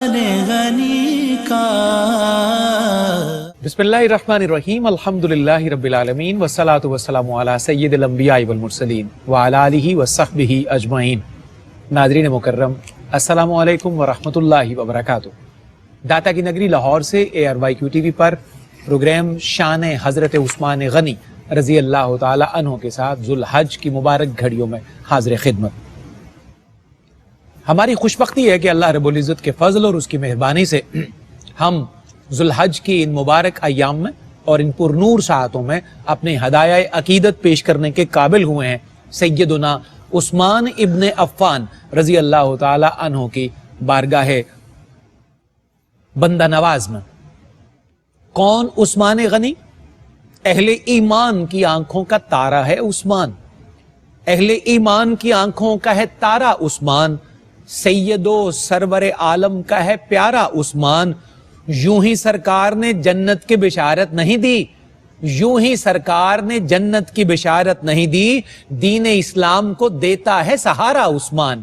غنی کا بسمillahirrahmanirrahیم الحمدللہ رب العالمین والصلاة والسلام علی سید الانبیاء والمرسلین وعلی آلہ وصحبہ اجمعین۔ ناظرین مکرم، السلام علیکم ورحمۃ اللہ وبرکاتہ۔ داتا کی نگری لاہور سے ARYQ-TV پر پروگرام شان حضرت عثمان غنی رضی اللہ تعالی عنہ کے ساتھ ذوالحج کی مبارک گھڑیوں میں حاضر خدمت۔ ہماری خوشبختی ہے کہ اللہ رب العزت کے فضل اور اس کی مہربانی سے ہم ذوالحج کی ان مبارک ایام میں اور ان پرنور ساعتوں میں اپنے ہدایہ عقیدت پیش کرنے کے قابل ہوئے ہیں سیدنا عثمان ابن عفان رضی اللہ تعالی عنہ کی بارگاہ بندہ نواز میں۔ کون عثمان غنی؟ اہل ایمان کی آنکھوں کا تارا ہے عثمان، اہل ایمان کی آنکھوں کا ہے تارا عثمان، سید و سرور عالم کا ہے پیارا عثمان۔ یوں ہی سرکار نے جنت کی بشارت نہیں دی، یوں ہی سرکار نے جنت کی بشارت نہیں دی، دین اسلام کو دیتا ہے سہارا عثمان،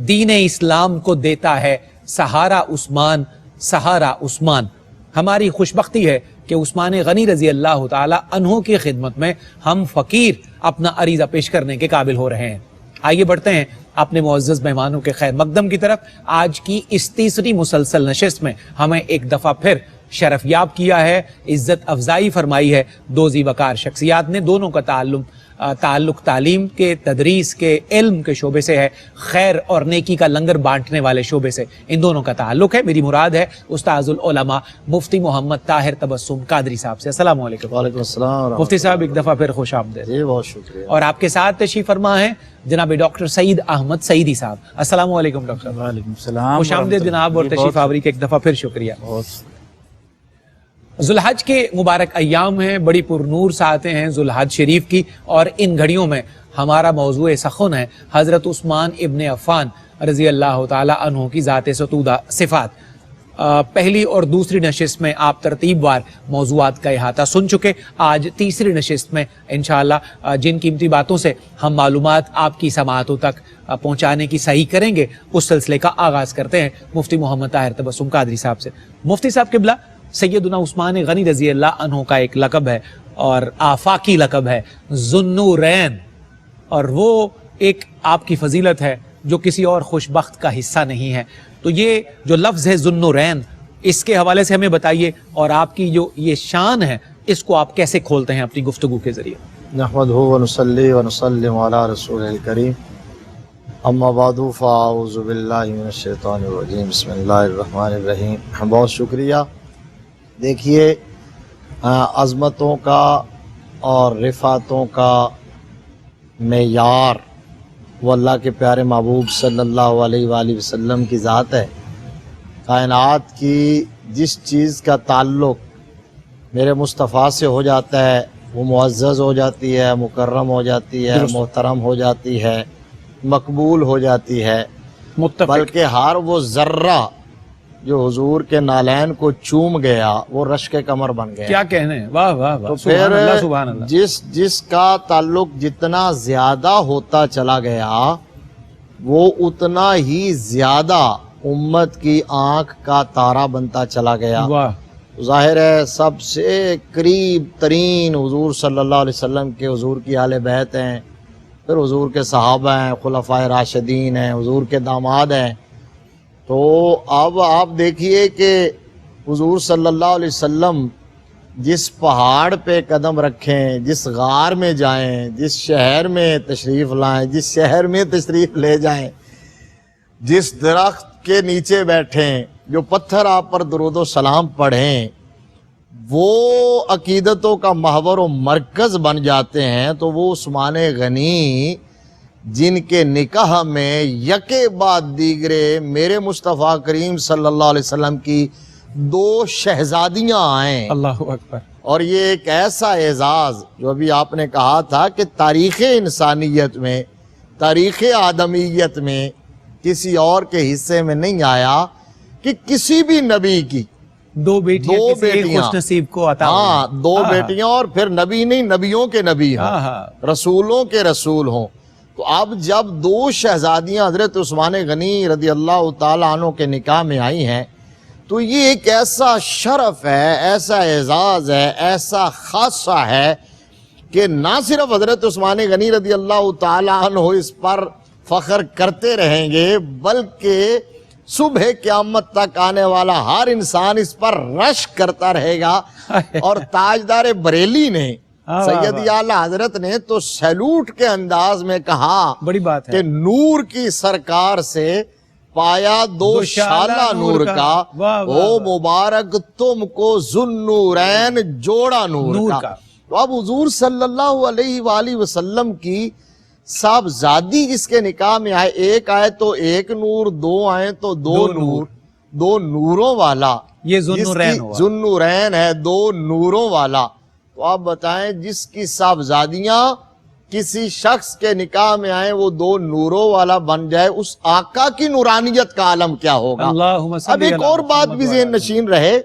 دین اسلام کو دیتا ہے سہارا عثمان، سہارا عثمان۔ ہماری خوشبختی ہے کہ عثمان غنی رضی اللہ تعالی عنہ کی خدمت میں ہم فقیر اپنا عریضہ پیش کرنے کے قابل ہو رہے ہیں۔ آئیے بڑھتے ہیں اپنے معزز مہمانوں کے خیر مقدم کی طرف۔ آج کی اس تیسری مسلسل نشست میں ہمیں ایک دفعہ پھر شرف یاب کیا ہے، عزت افزائی فرمائی ہے دو ذی وقار شخصیات نے۔ دونوں کا تعلق تعلیم کے، تدریس کے، علم کے شعبے سے ہے، خیر اور نیکی کا لنگر بانٹنے والے شعبے سے ان دونوں کا تعلق ہے۔ میری مراد ہے استاذ العلماء مفتی محمد طاہر تبسم قادری صاحب سے۔ السلام علیکم۔ وعلیکم السلام مفتی صاحب ایک دفعہ پھر خوش آمدید۔ جی بہت شکریہ۔ اور آپ کے ساتھ تشریف فرما ہے جناب ڈاکٹر سعید احمد سعیدی صاحب۔ السلام علیکم ڈاکٹر صاحب۔ وعلیکم السلام، خوش آمدید جناب، اور تشریف آوری کے ایک دفعہ پھر شکریہ۔ ذوالحج کے مبارک ایام ہیں، بڑی پرنور ساعتیں ہیں ذوالحج شریف کی، اور ان گھڑیوں میں ہمارا موضوع سخن ہے حضرت عثمان ابن عفان رضی اللہ تعالی عنہ کی ذات ستودہ صفات۔ پہلی اور دوسری نشست میں آپ ترتیب وار موضوعات کا احاطہ سن چکے۔ آج تیسری نشست میں انشاءاللہ جن قیمتی باتوں سے ہم معلومات آپ کی سماعتوں تک پہنچانے کی صحیح کریں گے، اس سلسلے کا آغاز کرتے ہیں مفتی محمد طاہر تبسم قادری صاحب سے۔ مفتی صاحب قبلہ، سیدنا عثمان غنی رضی اللہ عنہ کا ایک لقب ہے اور آفاقی لقب ہے ذوالنورین، اور وہ ایک آپ کی فضیلت ہے جو کسی اور خوشبخت کا حصہ نہیں ہے۔ تو یہ جو لفظ ہے ذوالنورین، اس کے حوالے سے ہمیں بتائیے، اور آپ کی جو یہ شان ہے اس کو آپ کیسے کھولتے ہیں اپنی گفتگو کے ذریعے؟ نحمدہ ونصلی ونسلم علی رسول الکریم، اما بعد فاعوذ باللہ من الشیطان الرجیم، بسم اللہ الرحمن الرحیم۔ بہت شکریہ۔ دیکھیے، عظمتوں کا اور رفعتوں کا معیار وہ اللہ کے پیارے محبوب صلی اللہ علیہ وآلہ وسلم کی ذات ہے۔ کائنات کی جس چیز کا تعلق میرے مصطفیٰ سے ہو جاتا ہے وہ معزز ہو جاتی ہے، مکرم ہو جاتی ہے، محترم ہو جاتی ہے، مقبول ہو جاتی ہے، بلکہ ہر وہ ذرہ جو حضور کے نالین کو چوم گیا وہ رشک کمر بن گیا۔ کیا کہنے، واہ واہ واہ، تو سبحان اللہ پھر سبحان اللہ۔ جس کا تعلق جتنا زیادہ ہوتا چلا گیا وہ اتنا ہی زیادہ امت کی آنکھ کا تارا بنتا چلا گیا۔ ظاہر ہے سب سے قریب ترین حضور صلی اللہ علیہ وسلم کے حضور کی اہل بیت ہیں، پھر حضور کے صحابہ ہیں، خلفائے راشدین ہیں، حضور کے داماد ہیں۔ تو اب آپ دیکھیے کہ حضور صلی اللہ علیہ وسلم جس پہاڑ پہ قدم رکھیں، جس غار میں جائیں، جس شہر میں تشریف لائیں، جس شہر میں تشریف لے جائیں، جس درخت کے نیچے بیٹھیں، جو پتھر آپ پر درود و سلام پڑھیں، وہ عقیدتوں کا محور و مرکز بن جاتے ہیں۔ تو وہ عثمان غنی جن کے نکاح میں یکے بعد دیگرے میرے مصطفیٰ کریم صلی اللہ علیہ وسلم کی دو شہزادیاں آئیں، اللہ اکبر، اور یہ ایک ایسا اعزاز جو ابھی آپ نے کہا تھا کہ تاریخ انسانیت میں، تاریخ آدمیت میں کسی اور کے حصے میں نہیں آیا کہ کسی بھی نبی کی دو بیٹیاں خوش نصیب کو عطا ہوئی۔ دو بیٹیاں، اور پھر نبی نہیں، نبیوں کے نبی ہوں، رسولوں کے رسول ہوں۔ تو اب جب دو شہزادیاں حضرت عثمان غنی رضی اللہ تعالیٰ عنہ کے نکاح میں آئی ہیں تو یہ ایک ایسا شرف ہے، ایسا اعزاز ہے، ایسا خاصہ ہے کہ نہ صرف حضرت عثمان غنی رضی اللہ تعالیٰ عنہ اس پر فخر کرتے رہیں گے، بلکہ صبح قیامت تک آنے والا ہر انسان اس پر رشک کرتا رہے گا۔ اور تاجدار بریلی نے، سید اعلیٰ حضرت نے تو سیلوٹ کے انداز میں کہا بڑی بات ہے کہ نور کی سرکار سے پایا دو شالہ نور کا، او مبارک تم کو ذوالنورین جوڑا نور کا۔ تو اب حضور صلی اللہ علیہ وآلہ وسلم کی صاحبزادی جس کے نکاح میں آئے، ایک آئے تو ایک نور، دو آئے تو دو نور، دو نوروں والا، یہ ذوالنورین ہوا، ذوالنورین ہے، دو نوروں والا۔ تو آپ بتائیں جس کی صاحبزادیاں کسی شخص کے نکاح میں آئیں وہ دو نوروں والا بن جائے، اس آقا کی نورانیت کا عالم کیا ہوگا۔ اللہم صلی اب ایک اور بات بھی ذہن نشین رہے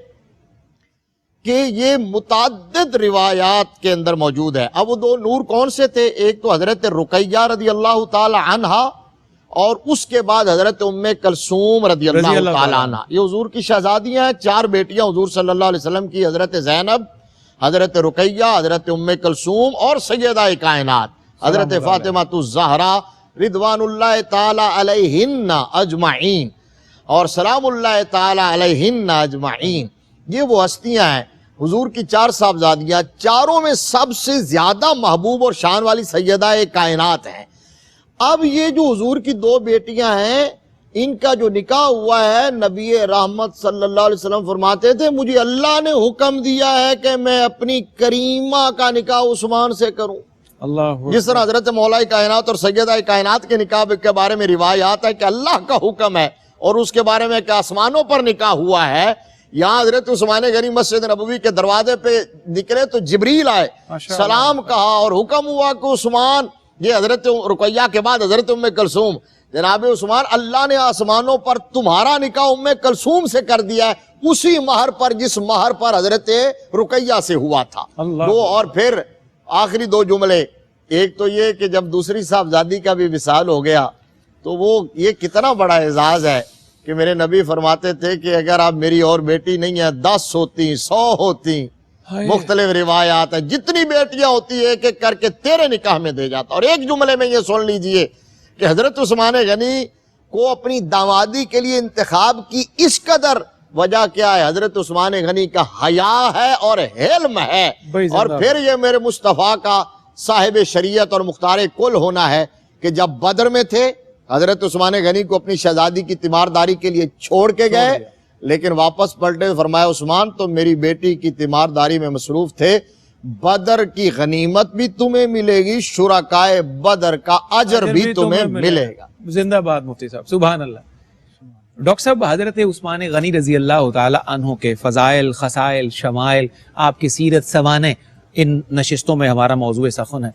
کہ یہ متعدد روایات کے اندر موجود ہے۔ اب وہ دو نور کون سے تھے؟ ایک تو حضرت رقیہ رضی اللہ تعالی عنہا، اور اس کے بعد حضرت ام کلثوم رضی اللہ تعالی عنہا۔ یہ حضور کی شہزادیاں ہیں، چار بیٹیاں حضور صلی اللہ علیہ وسلم کی، حضرت زینب، حضرت رقیہ، حضرت ام کلثوم اور سیدہ کائنات حضرت فاطمہ الزہرا رضوان اللہ تعالی علیہن اجمعین اور سلام اللہ تعالی علیہن اجمعین۔ یہ وہ ہستیاں ہیں حضور کی چار صاحبزادیاں، چاروں میں سب سے زیادہ محبوب اور شان والی سیدہ کائنات ہیں۔ اب یہ جو حضور کی دو بیٹیاں ہیں، ان کا جو نکاح ہوا ہے، نبی رحمت صلی اللہ علیہ وسلم فرماتے تھے مجھے اللہ نے حکم دیا ہے کہ میں اپنی کریمہ کا نکاح عثمان سے کروں۔ اللہ، جس طرح حضرت مولا کائنات اور سیدہ کائنات کے نکاح کے بارے میں روایات ہے کہ اللہ کا حکم ہے، اور اس کے بارے میں کہ آسمانوں پر نکاح ہوا ہے۔ یہاں حضرت عثمان غنی مسجد نبوی کے دروازے پہ نکلے تو جبریل آئے، سلام کہا اور حکم ہوا کہ عثمان، یہ حضرت رقیہ کے بعد حضرت ام کلثوم، جناب عثمان اللہ نے آسمانوں پر تمہارا نکاح ام کلثوم سے کر دیا ہے، اسی مہر پر جس مہر پر حضرت رقیہ سے ہوا تھا۔ دو اور پھر آخری دو جملے، ایک تو یہ کہ جب دوسری صاحبزادی کا بھی وصال ہو گیا تو وہ یہ کتنا بڑا اعزاز ہے کہ میرے نبی فرماتے تھے کہ اگر آپ میری اور بیٹی نہیں ہیں 10 ہوتی 100 ہوتی، مختلف روایات ہیں، جتنی بیٹیاں ہوتی ایک ایک کر کے تیرے نکاح میں دے جاتا۔ اور ایک جملے میں یہ سن لیجئے کہ حضرت عثمان غنی کو اپنی دامادی کے لیے انتخاب کی اس قدر وجہ کیا ہے؟ حضرت عثمان غنی کا حیا ہے اور حلم ہے، اور پھر یہ میرے مصطفیٰ کا صاحب شریعت اور مختار کل ہونا ہے کہ جب بدر میں تھے حضرت عثمان غنی کو اپنی شہزادی کی تیمارداری کے لیے چھوڑ کے گئے، لیکن واپس پلٹے فرمایا عثمان تو میری بیٹی کی تیمارداری میں مصروف تھے، بدر کی غنیمت بھی تمہیں ملے گی، شرکائے بدر کا اجر بھی تمہیں ملے گا۔ زندہ باد مفتی صاحب، سبحان اللہ۔ ڈاکٹر صاحب، حضرت عثمان غنی رضی اللہ تعالی عنہ کے فضائل، خصائل، شمائل، آپ کی سیرت سوانح ان نشستوں میں ہمارا موضوع سخن ہے۔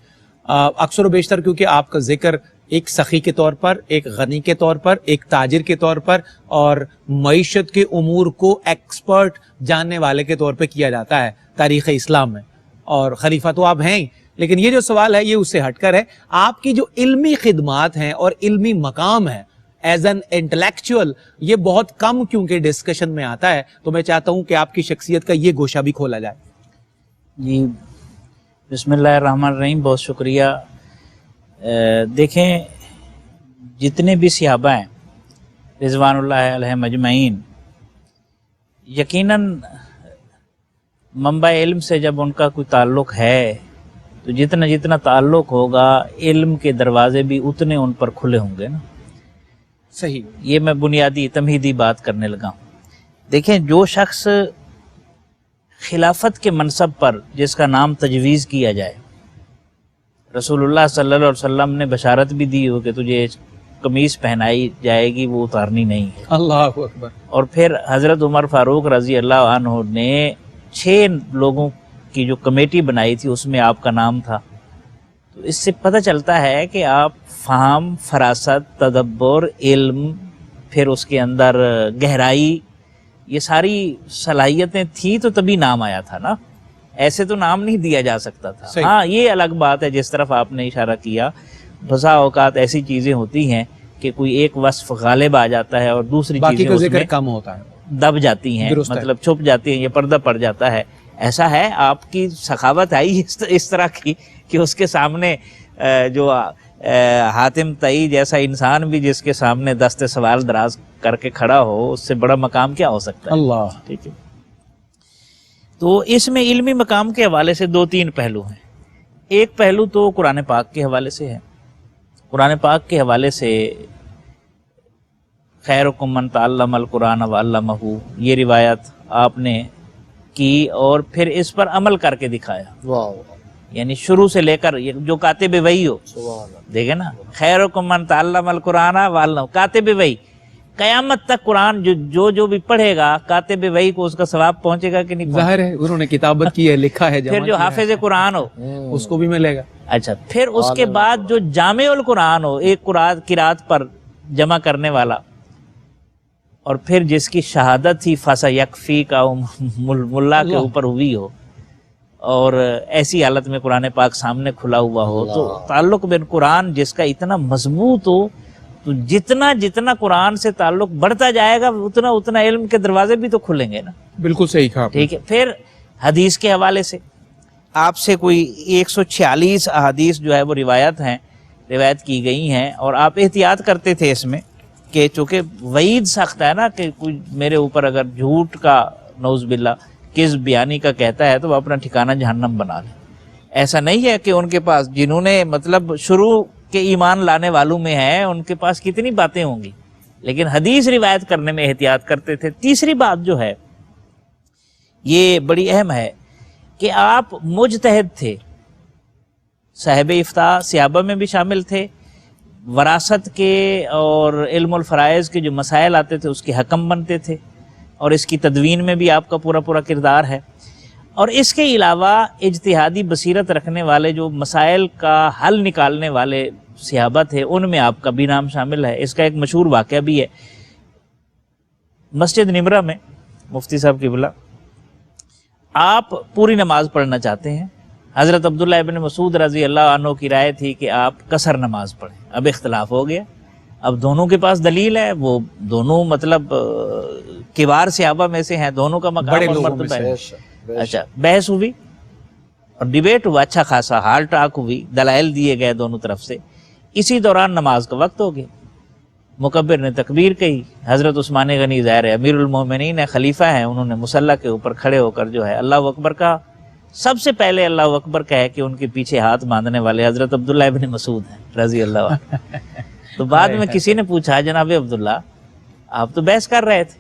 اکثر و بیشتر کیونکہ آپ کا ذکر ایک سخی کے طور پر، ایک غنی کے طور پر، ایک تاجر کے طور پر اور معیشت کے امور کو ایکسپرٹ جاننے والے کے طور پہ کیا جاتا ہے تاریخ اسلام میں، اور خلیفہ تو آپ ہیں ہی، لیکن یہ جو سوال ہے یہ اس سے ہٹ کر ہے، آپ کی جو علمی خدمات ہیں اور علمی مقام ہے ایز این انٹلیکچوئل، یہ بہت کم کیونکہ ڈسکشن میں آتا ہے، تو میں چاہتا ہوں کہ آپ کی شخصیت کا یہ گوشہ بھی کھولا جائے۔ جی بسم اللہ الرحمن الرحیم، بہت شکریہ۔ دیکھیں جتنے بھی صحابہ ہیں رضوان اللہ علیہم اجمعین، یقیناً منبع علم سے جب ان کا کوئی تعلق ہے تو جتنا جتنا تعلق ہوگا علم کے دروازے بھی اتنے ان پر کھلے ہوں گے نا۔ صحیح، یہ میں بنیادی تمہیدی بات کرنے لگا ہوں۔ دیکھیں جو شخص خلافت کے منصب پر جس کا نام تجویز کیا جائے، رسول اللہ صلی اللہ علیہ وسلم نے بشارت بھی دی ہو کہ تجھے قمیص پہنائی جائے گی، وہ اتارنی نہیں ہے۔ اللہ اکبر۔ اور پھر حضرت عمر فاروق رضی اللہ عنہ نے 6 لوگوں کی جو کمیٹی بنائی تھی اس میں آپ کا نام تھا۔ تو اس سے پتہ چلتا ہے کہ آپ فہم، فراست، تدبر، علم، پھر اس کے اندر گہرائی، یہ ساری صلاحیتیں تھیں تو تبھی نام آیا تھا نا، ایسے تو نام نہیں دیا جا سکتا تھا۔ ہاں یہ الگ بات ہے جس طرف آپ نے اشارہ کیا، بسا اوقات ایسی چیزیں ہوتی ہیں کہ کوئی ایک وصف غالب آ جاتا ہے اور دوسری باقی چیزیں کا اس ذکر میں کم ہوتا ہے۔ دب جاتی ہیں، درست ہے۔ مطلب چھپ جاتی ہیں، یہ پردہ پڑ جاتا ہے. ایسا ہے آپ کی سخاوت آئی اس طرح کی کہ اس کے سامنے جو حاتم طئی جیسا انسان بھی جس کے سامنے دست سوال دراز کر کے کھڑا ہو، اس سے بڑا مقام کیا ہو سکتا ہے. اللہ. ٹھیک ہے. تو اس میں علمی مقام کے حوالے سے 2-3 پہلو ہیں. ایک پہلو تو قرآن پاک کے حوالے سے ہے. قرآن پاک کے حوالے سے خیرکم من تعلم القرآن وعلمہ، یہ روایت آپ نے کی اور پھر اس پر عمل کر کے دکھایا. واہ یعنی شروع سے لے کر جو کاتب وحی ہو، سبحان اللہ. دیکھیں نا، خیرکم من تعلم القرآن وعلمہ، کاتب وحی. قیامت تک قرآن جو بھی پڑھے گا کاتب وحی کو اس کا ثواب پہنچے گا کہ نہیں پہنچے گا؟ ظاہر ہے انہوں نے کتابت کی ہے، لکھا ہے، جمع پھر جو کیا حافظ قرآن ہو، ہے، اس کو بھی ملے گا. اچھا پھر اس کے بعد جو جامع القرآن ہو، ایک قرآن پر جمع کرنے والا، اور پھر جس کی شہادت ہی فَسَيَكْفِيكَ کا ملا کے اوپر ہوئی ہو، اور ایسی حالت میں قرآن پاک سامنے کھلا ہوا ہو، تو تعلق بین قرآن جس کا اتنا مضبوط ہو، تو جتنا قرآن سے تعلق بڑھتا جائے گا اتنا علم کے دروازے بھی تو کھلیں گے نا. بالکل صحیح کہا. ٹھیک ہے. پھر حدیث کے حوالے سے آپ سے کوئی 146 احادیث جو ہے وہ روایت کی گئی ہیں، اور آپ احتیاط کرتے تھے اس میں کہ چونکہ وعید سخت ہے نا کہ کوئی میرے اوپر اگر جھوٹ کا نعوذ باللہ کذب بیانی کا کہتا ہے تو وہ اپنا ٹھکانہ جہنم بنا لے. ایسا نہیں ہے کہ ان کے پاس جنہوں نے مطلب شروع کے ایمان لانے والوں میں ہیں ان کے پاس کتنی باتیں ہوں گی، لیکن حدیث روایت کرنے میں احتیاط کرتے تھے. تیسری بات جو ہے یہ بڑی اہم ہے کہ آپ مجتہد تھے، صاحب افتاء صحابہ میں بھی شامل تھے، وراثت کے اور علم الفرائض کے جو مسائل آتے تھے اس کے حکم بنتے تھے، اور اس کی تدوین میں بھی آپ کا پورا کردار ہے. اور اس کے علاوہ اجتہادی بصیرت رکھنے والے جو مسائل کا حل نکالنے والے صحابہ تھے ان میں آپ کا بھی نام شامل ہے. اس کا ایک مشہور واقعہ بھی ہے. مسجد نمرہ میں مفتی صاحب قبلہ آپ پوری نماز پڑھنا چاہتے ہیں. حضرت عبداللہ ابن مسعود رضی اللہ عنہ کی رائے تھی کہ آپ قصر نماز پڑھیں. اب اختلاف ہو گیا، اب دونوں کے پاس دلیل ہے، وہ دونوں مطلب کبار صحابہ میں سے ہیں، دونوں کا مقام اور مرتبہ ہے. اچھا بحث ہوئی اور ڈیبیٹ ہوا، اچھا خاصا ہال ٹاک ہوئی، دلائل دیے گئے دونوں طرف سے. اسی دوران نماز کا وقت ہو گیا. مکبر نے تکبیر کہی. حضرت عثمان غنی ظاہر ہے امیر المومنین ہے، خلیفہ ہیں، انہوں نے مصلی کے اوپر کھڑے ہو کر جو ہے اللہ اکبر کہا. سب سے پہلے اللہ اکبر کہے کہ ان کے پیچھے ہاتھ باندھنے والے حضرت عبداللہ ابن مسعود ہیں رضی اللہ عنہ. تو بعد میں کسی نے پوچھا جناب عبداللہ آپ تو بحث کر رہے تھے،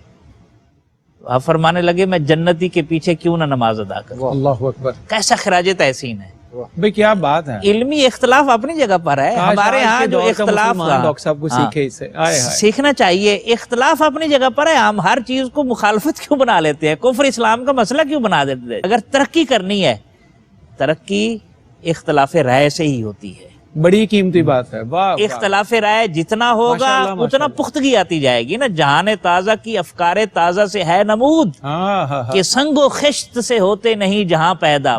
آپ فرمانے لگے میں جنتی کے پیچھے کیوں نہ نماز ادا کروں. اللہ اکبر. کیسا خراج تحسین ہے. بھئی کیا بات ہے. علمی اختلاف اپنی جگہ پر ہے. ہمارے ہاں جو اختلاف ڈاکٹر صاحب کو سیکھے اسے سیکھنا چاہیے. اختلاف اپنی جگہ پر ہے. ہم ہر چیز کو مخالفت کیوں بنا لیتے ہیں، کفر اسلام کا مسئلہ کیوں بنا دیتے ہیں. اگر ترقی کرنی ہے، ترقی اختلاف رائے سے ہی ہوتی ہے. بڑی قیمتی بات ہے. واہ. اختلاف رائے جتنا ہوگا اتنا پختگی آتی جائے گی نا. جہان تازہ کی افکار تازہ سے ہے نمود کہ سنگ و خشت سے ہوتے نہیں جہاں پیدا.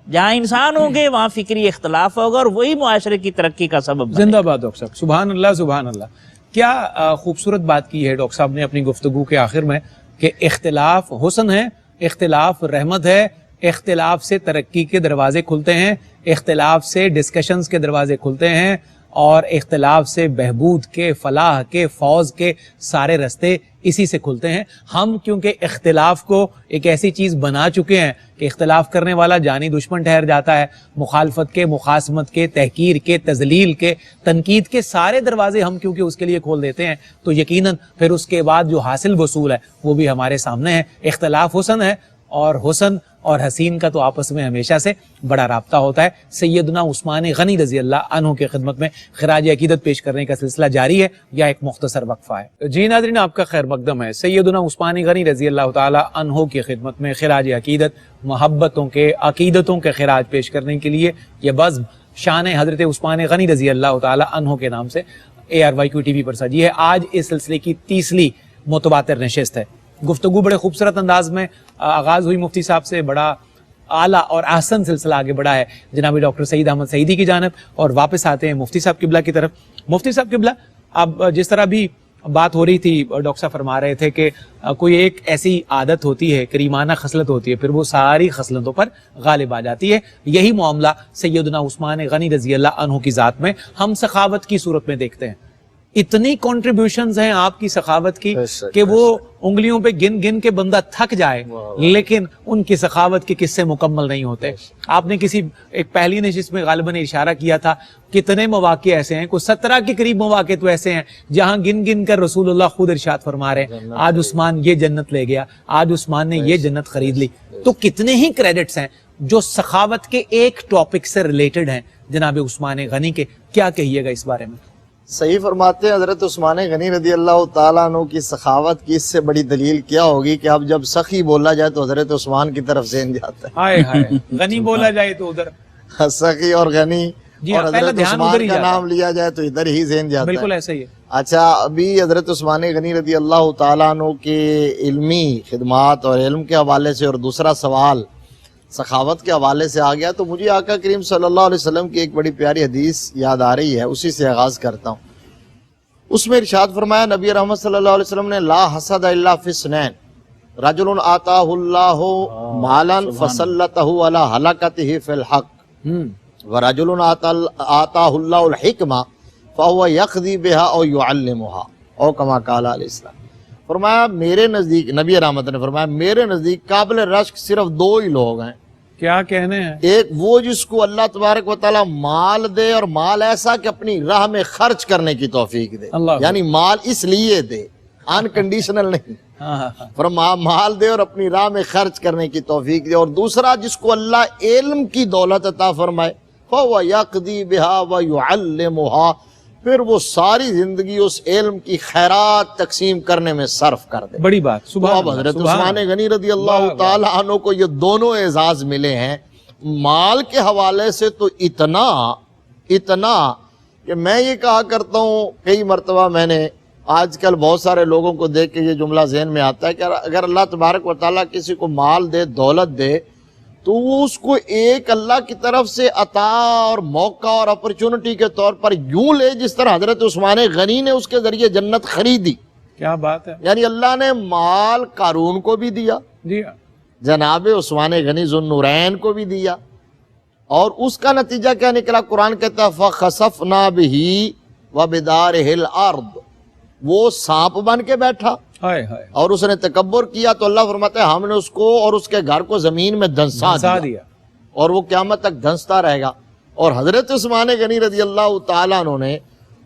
جہاں انسان ہوں گے وہاں فکری اختلاف ہوگا اور وہی معاشرے کی ترقی کا سبب. زندہ باد ڈاکٹر صاحب. سبحان اللہ سبحان اللہ. کیا خوبصورت بات کی ہے ڈاکٹر صاحب نے اپنی گفتگو کے آخر میں کہ اختلاف حسن ہے، اختلاف رحمت ہے، اختلاف سے ترقی کے دروازے کھلتے ہیں، اختلاف سے ڈسکشنز کے دروازے کھلتے ہیں، اور اختلاف سے بہبود کے، فلاح کے، فوز کے سارے رستے اسی سے کھلتے ہیں. ہم کیونکہ اختلاف کو ایک ایسی چیز بنا چکے ہیں کہ اختلاف کرنے والا جانی دشمن ٹھہر جاتا ہے. مخالفت کے، مخاصمت کے، تحقیر کے، تذلیل کے، تنقید کے سارے دروازے ہم کیونکہ اس کے لیے کھول دیتے ہیں تو یقیناً پھر اس کے بعد جو حاصل وصول ہے وہ بھی ہمارے سامنے ہے. اختلاف حسن ہے، اور حسن اور حسین کا تو آپس میں ہمیشہ سے بڑا رابطہ ہوتا ہے. سیدنا عثمان غنی رضی اللہ عنہ کی خدمت میں خراج عقیدت پیش کرنے کا سلسلہ جاری ہے، یا ایک مختصر وقفہ ہے. جی ناظرین، آپ کا خیر مقدم ہے. سیدنا عثمان غنی رضی اللہ تعالی عنہ کی خدمت میں خراج عقیدت، محبتوں کے، عقیدتوں کے خراج پیش کرنے کے لیے یہ بزم شان حضرت عثمان غنی رضی اللہ تعالی عنہ کے نام سے ARYQ TV پر سجی ہے. آج اس سلسلے کی 30ویں متواتر نشست ہے. گفتگو بڑے خوبصورت انداز میں آغاز ہوئی مفتی صاحب سے، بڑا اعلیٰ اور احسن سلسلہ آگے بڑھا ہے جناب ڈاکٹر سعید احمد سعیدی کی جانب. اور واپس آتے ہیں مفتی صاحب قبلہ کی طرف. مفتی صاحب قبلہ، اب جس طرح بھی بات ہو رہی تھی، ڈاکٹر صاحب فرما رہے تھے کہ کوئی ایک ایسی عادت ہوتی ہے، کریمانہ خصلت ہوتی ہے، پھر وہ ساری خصلتوں پر غالب آ جاتی ہے. یہی معاملہ سیدنا عثمان غنی رضی اللہ عنہ کی ذات میں ہم سخاوت کی صورت میں دیکھتے ہیں. اتنی کنٹریبیوشنز ہیں آپ کی سخاوت کی کہ وہ انگلیوں پہ گن گن کے بندہ تھک جائے، لیکن ان کی سخاوت کے قصے مکمل نہیں ہوتے. آپ نے کسی ایک پہلی نشست میں غالباً اشارہ کیا تھا، کتنے مواقع ایسے ہیں، کوئی 17 کے قریب مواقع تو ایسے ہیں جہاں گن گن کر رسول اللہ خود ارشاد فرما رہے ہیں آج عثمان یہ جنت لے گیا، آج عثمان نے یہ جنت خرید لی. تو کتنے ہی کریڈٹس ہیں جو سخاوت کے ایک ٹاپک سے ریلیٹڈ ہیں جناب عثمان غنی کے. کیا کہیے گا اس بارے میں؟ صحیح فرماتے ہیں حضرت عثمان غنی رضی اللہ تعالیٰ عنہ کی سخاوت کی اس سے بڑی دلیل کیا ہوگی کہ اب جب سخی بولا جائے تو حضرت عثمان کی طرف ذہن جاتا ہے. ہائے ہائے، غنی بولا جائے تو ادھر سخی اور غنی، جی اور ہاں، پہلا حضرت دھیان ادھر عثمان ہی کا جاتا ہے. نام لیا جائے تو ادھر ہی ذہن جاتا ہے. بالکل ایسا ہی ہے. اچھا، ابھی حضرت عثمان غنی رضی اللہ تعالیٰ عنہ کے علمی خدمات اور علم کے حوالے سے، اور دوسرا سوال سخاوت کے حوالے سے آ گیا، تو مجھے آقا کریم صلی اللہ علیہ وسلم کی ایک بڑی پیاری حدیث یاد آ رہی ہے، اسی سے آغاز کرتا ہوں. اس میں ارشاد فرمایا نبی رحمت صلی اللہ علیہ وسلم نے، لا حسد الا فی اثنین، رجل آتاہ اللہ مالا فسلطہ علی ہلاکتہ فی الحق، ورجل آتاہ اللہ الحکمہ فہو یقضی بہا او یعلمہا، او کما قال علیہ السلام. فرمایا میرے نزدیک، نبی رحمت نے فرمایا میرے نزدیک قابل رشک صرف دو ہی لوگ ہیں. کیا کہنے ہیں؟ ایک وہ جس کو اللہ تبارک و تعالیٰ مال دے، اور مال ایسا کہ اپنی راہ میں خرچ کرنے کی توفیق دے، یعنی مال اس لیے دے، انکنڈیشنل نہیں، فرمایا مال دے اور اپنی راہ میں خرچ کرنے کی توفیق دے. اور دوسرا جس کو اللہ علم کی دولت عطا فرمائے، فَهُوَ يَقْضِي بِهَا وَيُعَلِّمُهَا، پھر وہ ساری زندگی اس علم کی خیرات تقسیم کرنے میں صرف کر دے. بڑی بات. سبحان اب حضرت عثمان غنی رضی اللہ تعالی عنہ کو یہ دونوں اعزاز ملے ہیں. مال کے حوالے سے تو اتنا کہ میں یہ کہا کرتا ہوں، کئی مرتبہ میں نے آج کل بہت سارے لوگوں کو دیکھ کے یہ جملہ ذہن میں آتا ہے کہ اگر اللہ تبارک و تعالیٰ کسی کو مال دے، دولت دے، تو وہ اس کو ایک اللہ کی طرف سے عطا اور موقع اور اپرچونٹی کے طور پر یوں لے جس طرح حضرت عثمان غنی نے اس کے ذریعے جنت خریدی. کیا بات ہے. یعنی اللہ نے مال قارون کو بھی دیا، جی جناب عثمان غنی ذو النورین کو بھی دیا، اور اس کا نتیجہ کیا نکلا؟ قرآن کہتا ہے فَخَسَفْنَا بِهِ وَبِدَارِهِ الْأَرْضِ، وہ سانپ بن کے بیٹھا اور اس نے تکبر کیا، تو اللہ فرماتا ہے ہم نے اس کو اور اس کے گھر کو زمین میں دھنسا دیا، اور وہ قیامت تک دھنستا رہے گا. اور حضرت عثمان غنی رضی اللہ تعالیٰ عنہ نے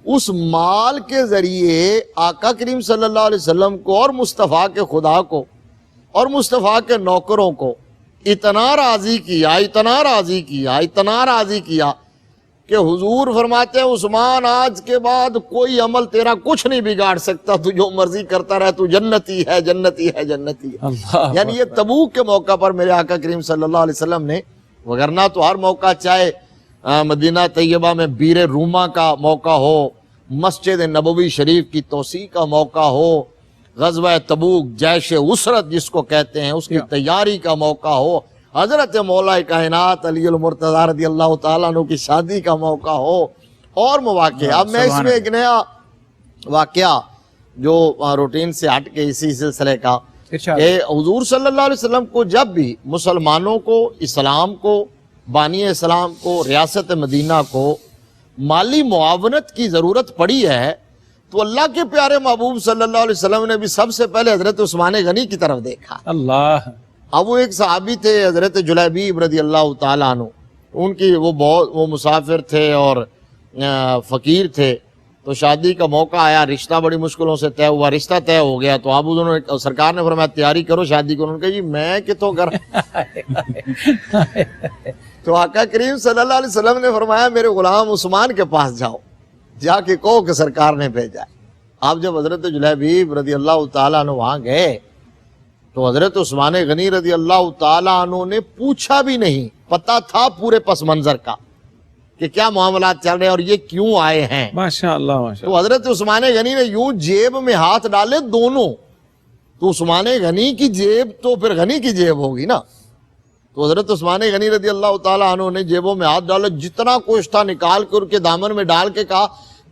اس مال کے ذریعے آقا کریم صلی اللہ علیہ وسلم کو اور مصطفیٰ کے خدا کو اور مصطفیٰ کے نوکروں کو اتنا راضی کیا کہ حضور فرماتے ہیں عثمان آج کے بعد کوئی عمل تیرا کچھ نہیں بگاڑ سکتا، تو جو مرضی کرتا رہے، تو جنتی ہے. یعنی یہ تبوک کے موقع پر میرے آقا کریم صلی اللہ علیہ وسلم نے، وگرنہ تو ہر موقع چاہے مدینہ طیبہ میں بیر روما کا موقع ہو، مسجد نبوی شریف کی توسیع کا موقع ہو، غزوہ تبوک جیش اسرت جس کو کہتے ہیں اس کی تیاری کا موقع ہو، حضرت مولا کائنات علی المرتضی رضی اللہ تعالیٰ عنہ کی شادی کا موقع ہو، اور مواقع. اب میں اس میں ایک نیا واقعہ جو روٹین سے ہٹ کے اسی سلسلے کا کہ حضور صلی اللہ علیہ وسلم کو جب بھی مسلمانوں کو، اسلام کو، بانی اسلام کو، ریاست مدینہ کو مالی معاونت کی ضرورت پڑی ہے، تو اللہ کے پیارے محبوب صلی اللہ علیہ وسلم نے بھی سب سے پہلے حضرت عثمان غنی کی طرف دیکھا. اللہ. اب وہ ایک صحابی تھے حضرت جلیبیب رضی اللہ تعالیٰ عنہ، ان کی وہ مسافر تھے اور فقیر تھے، تو شادی کا موقع آیا، رشتہ بڑی مشکلوں سے طے ہوا، رشتہ طے ہو گیا، تو اب انہوں نے سرکار نے فرمایا تیاری کرو شادی کو. انہوں نے کہا جی میں کتوں کر تو آقا کریم صلی اللہ علیہ وسلم نے فرمایا میرے غلام عثمان کے پاس جاؤ، جا کے کہو کہ سرکار نے بھیجا ہے. آپ جب حضرت جلیبیب رضی اللہ تعالیٰ عنہ وہاں گئے تو حضرت عثمان غنی رضی اللہ تعالیٰ عنہ نے پوچھا بھی نہیں، پتہ تھا پورے پس منظر کا کہ کیا معاملات چل رہے ہیں اور یہ کیوں آئے ہیں. ماشاءاللہ. تو حضرت عثمان غنی نے یوں جیب میں ہاتھ ڈالے دونوں، تو عثمان غنی کی جیب تو پھر غنی کی جیب ہوگی نا، تو حضرت عثمان غنی رضی اللہ تعالیٰ عنہ نے جیبوں میں ہاتھ ڈالے، جتنا کچھ تھا نکال کر کے دامن میں ڈال کے کہا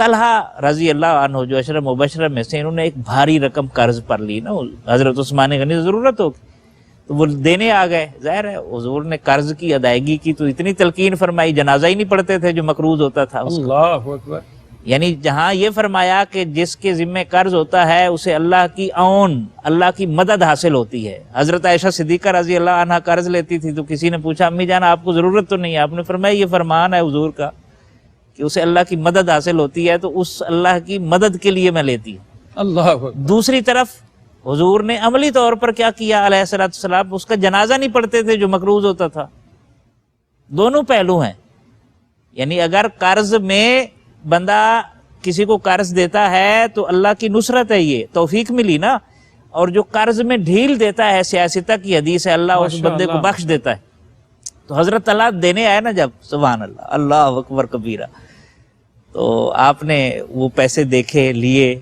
طلحہ رضی اللہ عنہ جو عشرہ مبشرہ میں سے، انہوں نے ایک بھاری رقم قرض پر لی نا، حضرت عثمان غنی سے ضرورت ہوگی تو وہ دینے آ گئے. ظاہر ہے حضور نے قرض کی ادائیگی کی تو اتنی تلقین فرمائی، جنازہ ہی نہیں پڑھتے تھے جو مقروض ہوتا تھا اس کا. اللہ اکبر. یعنی جہاں یہ فرمایا کہ جس کے ذمہ قرض ہوتا ہے اسے اللہ کی عون، اللہ کی مدد حاصل ہوتی ہے. حضرت عائشہ صدیقہ رضی اللہ عنہ قرض لیتی تھی تو کسی نے پوچھا امی جان آپ کو ضرورت تو نہیں ہے؟ آپ نے فرمایا یہ فرمان ہے حضور کا کہ اسے اللہ کی مدد حاصل ہوتی ہے تو اس اللہ کی مدد کے لیے میں لیتی ہوں. اللہ اکبر. دوسری طرف حضور نے عملی طور پر کیا کیا علیہ الصلوۃ والسلام، اس کا جنازہ نہیں پڑھتے تھے جو مقروض ہوتا تھا. دونوں پہلو ہیں. یعنی اگر قرض میں بندہ کسی کو قرض دیتا ہے تو اللہ کی نصرت ہے، یہ توفیق ملی نا. اور جو قرض میں ڈھیل دیتا ہے، سیاستہ کی حدیث ہے، اللہ اس بندے کو بخش دیتا ہے. تو حضرت اللہ دینے آئے نا جب، سبحان اللہ، اللہ اکبر کبیرہ، تو آپ نے وہ پیسے دیکھے، لیے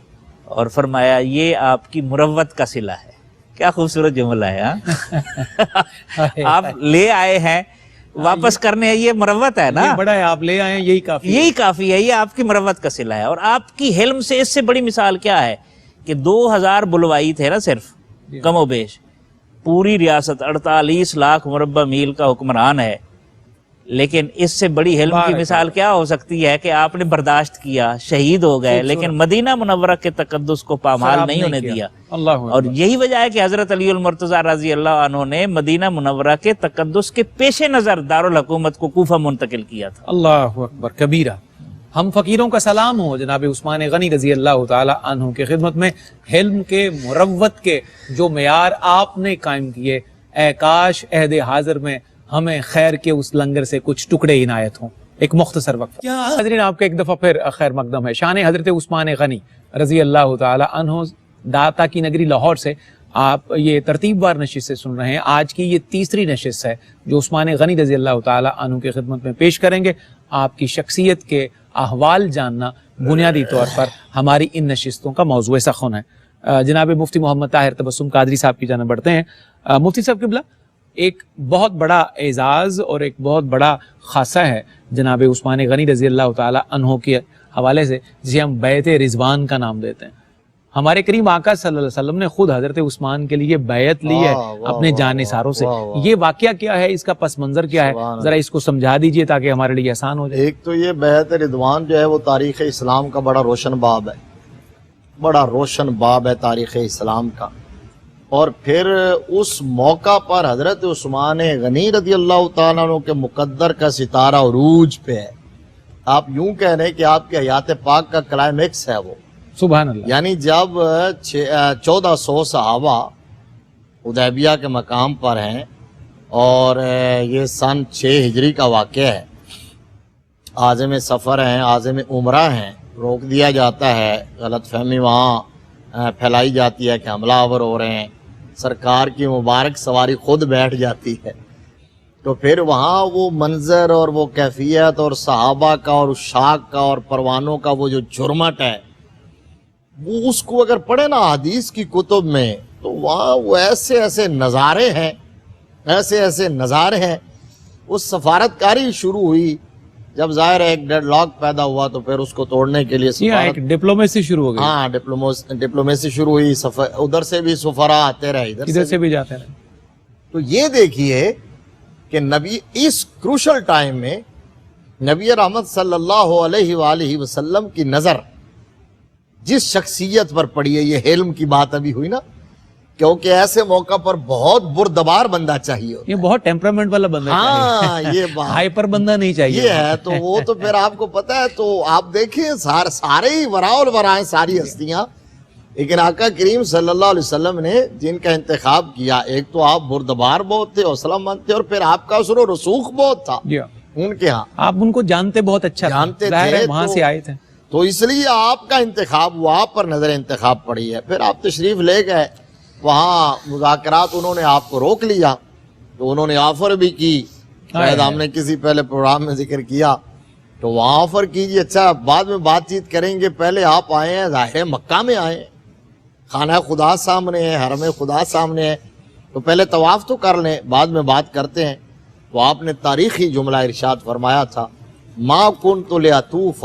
اور فرمایا یہ آپ کی مروت کا صلہ ہے. کیا خوبصورت جملہ ہے. آپ لے آئے ہیں واپس کرنے، یہ مروت ہے نا، یہ بڑا ہے، آپ لے آئے ہیں یہی کافی، یہی کافی ہے. یہ آپ کی مروت کا صلہ ہے. اور آپ کی حلم سے اس سے بڑی مثال کیا ہے کہ 2000 بلوائی تھے نا صرف، کم و بیش. پوری ریاست 48 لاکھ مربع میل کا حکمران ہے، لیکن اس سے بڑی حلم کی مثال کیا ہو سکتی ہے کہ آپ نے برداشت کیا، شہید ہو گئے، لیکن مدینہ منورہ کے تقدس کو پامال نہیں ہونے دیا. اور یہی وجہ ہے کہ حضرت علی المرتضیٰ رضی اللہ عنہ نے مدینہ منورہ کے تقدس کے پیش نظر دارالحکومت کو کوفہ منتقل کیا تھا. اللہ اکبر کبیرہ. ہم فقیروں کا سلام ہو جناب عثمان غنی رضی اللہ تعالی عنہ کی خدمت میں. حلم کے، مروت کے جو معیار آپ نے قائم کیے، اے کاش عہد حاضر میں ہمیں خیر کے اس لنگر سے کچھ ٹکڑے عنایت ہوں. ایک مختصر وقت. حضرین آپ کا ایک دفعہ پھر خیر مقدم ہے. شان حضرت عثمان غنی رضی اللہ تعالی عنہ داتا کی نگری لاہور سے آپ یہ ترتیب وار نشست سے سن رہے ہیں. آج کی یہ تیسری نشست ہے جو عثمان غنی رضی اللہ تعالی عنہ کی خدمت میں پیش کریں گے. آپ کی شخصیت کے احوال جاننا بنیادی طور پر ہماری ان نشستوں کا موضوع سخن ہے. جناب مفتی محمد طاہر تبسم قادری صاحب کی جانب بڑھتے ہیں. مفتی صاحب قبلہ، ایک بہت بڑا اعزاز اور ایک بہت بڑا خاصہ ہے جناب عثمان غنی رضی اللہ تعالی عنہ کے حوالے سے، جسے ہم بیعت رضوان کا نام دیتے ہیں. ہمارے کریم آقا صلی اللہ علیہ وسلم نے خود حضرت عثمان کے لیے بیعت لی ہے اپنے جانثاروں سے. یہ واقعہ کیا ہے، اس کا پس منظر کیا ہے، ذرا اس کو سمجھا دیجئے تاکہ ہمارے لیے آسان ہو جائے. ایک تو یہ بیعت رضوان جو ہے وہ تاریخ اسلام کا بڑا روشن باب ہے، بڑا روشن باب ہے تاریخ اسلام کا. اور پھر اس موقع پر حضرت عثمان غنی رضی اللہ تعالیٰ عنہ کے مقدر کا ستارہ عروج پہ ہے. آپ یوں کہہ رہے ہیں کہ آپ کے حیات پاک کا کلائمیکس ہے وہ. سبحان اللہ. یعنی جب 1400 صحابہ حدیبیہ کے مقام پر ہیں اور یہ سن 6 ہجری کا واقعہ ہے، عازم سفر ہیں، عازم عمرہ ہیں، روک دیا جاتا ہے، غلط فہمی وہاں پھیلائی جاتی ہے کہ حملہ آور ہو رہے ہیں، سرکار کی مبارک سواری خود بیٹھ جاتی ہے. تو پھر وہاں وہ منظر اور وہ کیفیت اور صحابہ کا اور شاک کا اور پروانوں کا وہ جو جرمٹ ہے، وہ اس کو اگر پڑھے نا حدیث کی کتب میں تو وہاں وہ ایسے ایسے نظارے ہیں، ایسے ایسے نظارے ہیں. اس سفارتکاری شروع ہوئی جب ظاہر ایک ڈیڈ لاک پیدا ہوا تو پھر اس کو توڑنے کے لیے ایک ڈپلومیسی شروع ہو گئی. ہاں ڈپلومیسی شروع ہوئی. ادھر سے بھی سفراء آتے رہے، ادھر سے بھی جاتے رہے. تو یہ دیکھیے کہ نبی اس کروشل ٹائم میں نبی رحمت صلی اللہ علیہ وآلہ وسلم کی نظر جس شخصیت پر پڑی ہے، یہ حلم کی بات ابھی ہوئی نا، کیونکہ ایسے موقع پر بہت بردبار بندہ چاہیے ہوتا ہے. یہ بہت ٹیمپرامنٹ والا بندہ چاہیے. ہاں یہ بات ہائپر بندہ نہیں چاہیے. یہ ہے تو وہ تو پھر آپ کو پتہ ہے. تو آپ دیکھیں سارے ہی وراء الورا ہیں، ساری ہستیاں، لیکن آقا کریم صلی اللہ علیہ وسلم نے جن کا انتخاب کیا، ایک تو آپ بردبار بہت تھے، حوصلہ مند تھے، اور پھر آپ کا اثر و رسوخ بہت تھا ان کے ہاں. آپ ان کو جانتے بہت اچھا، جانتے تھے، وہاں سے آئے تھے، تو اس لیے آپ کا انتخاب ہوا، آپ پر نظر انتخاب پڑی ہے. پھر آپ تشریف لے گئے وہاں، مذاکرات انہوں نے آپ کو روک لیا، تو انہوں نے آفر بھی کی. شاید ہم نے کسی پہلے پروگرام میں ذکر کیا، تو وہاں آفر کیجیے، اچھا بعد میں بات چیت کریں گے، پہلے آپ آئے ہیں، ظاہر مکہ میں آئے ہیں، خانہ خدا سامنے ہے، حرم خدا سامنے ہے، تو پہلے طواف تو کر لیں، بعد میں بات کرتے ہیں. تو آپ نے تاریخی جملہ ارشاد فرمایا تھا، ما کنت لأطوف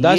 10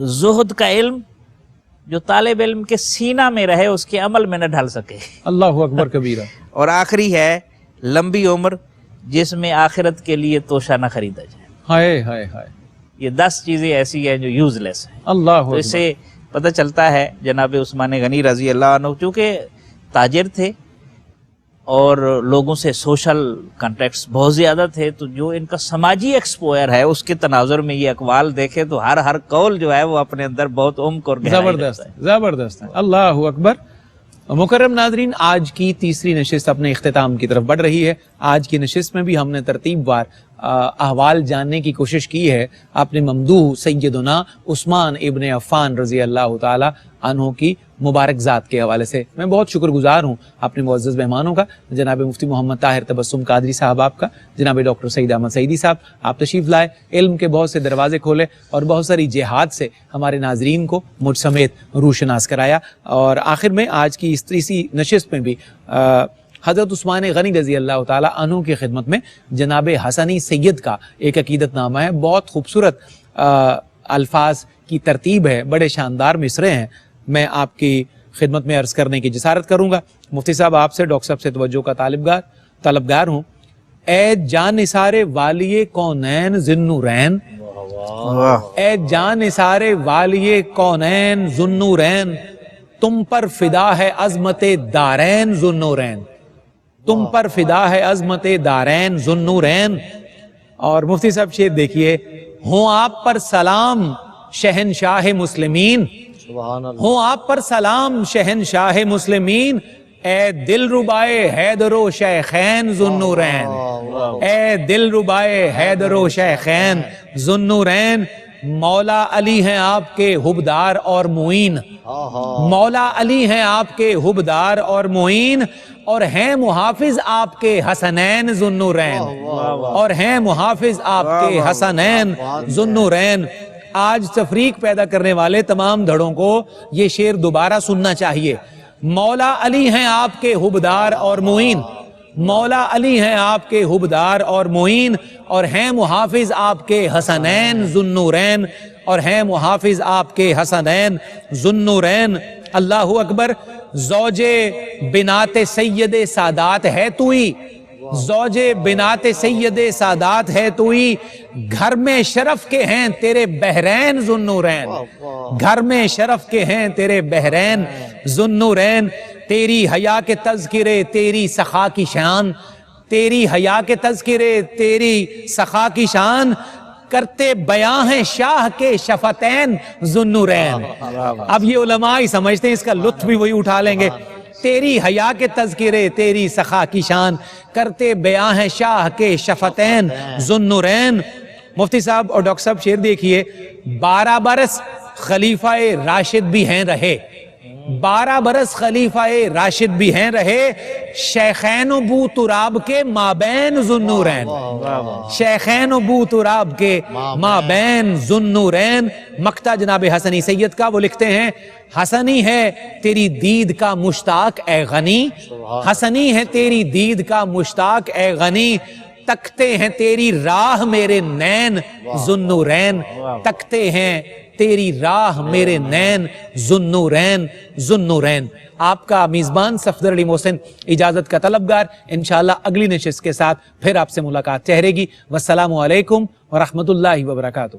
زہد کا علم جو طالب علم کے سینہ میں رہے اس کے عمل میں نہ ڈھل سکے. اللہ اکبر کبیرہ. اور آخری ہے لمبی عمر جس میں آخرت کے لیے توشہ نہ خریدا جائے. ہائے ہائے ہائے. یہ 10 چیزیں ایسی ہیں جو یوز لیس ہیں. اللہ تو اس سے پتہ چلتا ہے جناب عثمان غنی رضی اللہ عنہ چونکہ تاجر تھے اور لوگوں سے سوشل کانٹیکٹس بہت زیادہ تھے، تو جو ان کا سماجی ایکسپوئر ہے اس کے تناظر میں یہ اقوال دیکھے تو ہر قول جو ہے وہ اپنے اندر بہت عمق اور گہرائی زبردست رکھتا ہے. زبردست ہے. اللہ اکبر. مکرم ناظرین، آج کی تیسری نشست اپنے اختتام کی طرف بڑھ رہی ہے. آج کی نشست میں بھی ہم نے ترتیب وار احوال جاننے کی کوشش کی ہے اپنے ممدوح سیدنا عثمان ابن عفان رضی اللہ تعالی عنہ کی مبارک ذات کے حوالے سے. میں بہت شکر گزار ہوں اپنے معزز مہمانوں کا، جناب مفتی محمد طاہر تبسم قادری صاحب آپ کا، جناب ڈاکٹر سعید احمد سعیدی صاحب. آپ تشریف لائے، علم کے بہت سے دروازے کھولے اور بہت ساری جہاد سے ہمارے ناظرین کو مجھ سمیت روشناس کرایا. اور آخر میں آج کی اس تیسری نشست میں بھی حضرت عثمان غنی رضی اللہ تعالی عنہ کی خدمت میں جناب حسنی سید کا ایک عقیدت نامہ ہے. بہت خوبصورت الفاظ کی ترتیب ہے، بڑے شاندار مصرے ہیں. میں آپ کی خدمت میں عرض کرنے کی جسارت کروں گا. مفتی صاحب آپ سے، ڈاکٹر صاحب سے توجہ کا طلبگار ہوں. اے جان نثار والی کونین ذی النورین، اے جان نثار والی کونین ذی النورین، تم پر فدا ہے عظمت دارین ذی النورین، تم پر فدا ہے عظمت دارین ذی النورین. اور مفتی صاحب شعر دیکھیے، ہوں آپ پر سلام شہنشاہ مسلمین، ہوں آپ پر سلام شہنشاہ مسلمین، اے دل ربائے حیدر و شیخین ذی النورین، اے دل ربائے حیدر و شیخین ذی النورین. مولا علی ہیں آپ کے حبدار اور معین، مولا علی ہیں آپ کے حبدار اور معین، اور ہیں محافظ آپ کے حسنین ذی النورین، اور ہیں محافظ آپ کے حسنین ذی النورین. آج تفریق پیدا کرنے والے تمام دھڑوں کو یہ شعر دوبارہ سننا چاہیے. مولا علی ہیں آپ کے حبدار اور معین، مولا علی ہیں آپ کے حبدار اور معین، اور ہیں محافظ آپ کے حسنین ذی النورین، اور ہیں محافظ آپ کے حسنین ذی النورین. اللہ اکبر. زوج بنات سید سادات ہے توئی، زوج بنات سید سادات ہے توئی، گھر میں شرف کے ہیں تیرے بحرین ذی النورین، گھر میں شرف کے ہیں تیرے بحرین ذی النورین. تیری حیا کے تذکرے تیری سخا کی شان، تیری حیا کے تذکرے تیری سخا کی شان، کرتے بیاں ہیں شاہ کے شفتین ذی النورین. اب یہ علماء ہی سمجھتے ہیں، اس کا لطف بھی وہی اٹھا لیں گے. تیری حیا کے تذکرے تیری سخا کی شان، کرتے بیاں ہیں شاہ کے شفتین ذی النورین. مفتی صاحب اور ڈاکٹر صاحب شعر دیکھیے، 12 برس خلیفہ راشد بھی ہیں رہے، 12 برس خلیفہ راشد بھی ہیں رہے، شیخین و بو تراب کے مابین ذی النورین، شیخین و بو تراب کے مابین ذی النورین. مقطع جناب حسنی سید کا، وہ لکھتے ہیں، حسنی ہے تیری دید کا مشتاق اے غنی، حسنی ہے تیری دید کا مشتاق اے غنی، تکتے ہیں تیری راہ میرے نین ذی النورین، تکتے ہیں تیری راہ میرے نین ذی النورین ذی النورین. آپ کا میزبان صفدر علی محسن اجازت کا طلبگار. انشاءاللہ اگلی نشست کے ساتھ پھر آپ سے ملاقات چہرے گی. والسلام علیکم ورحمۃ اللہ وبرکاتہ.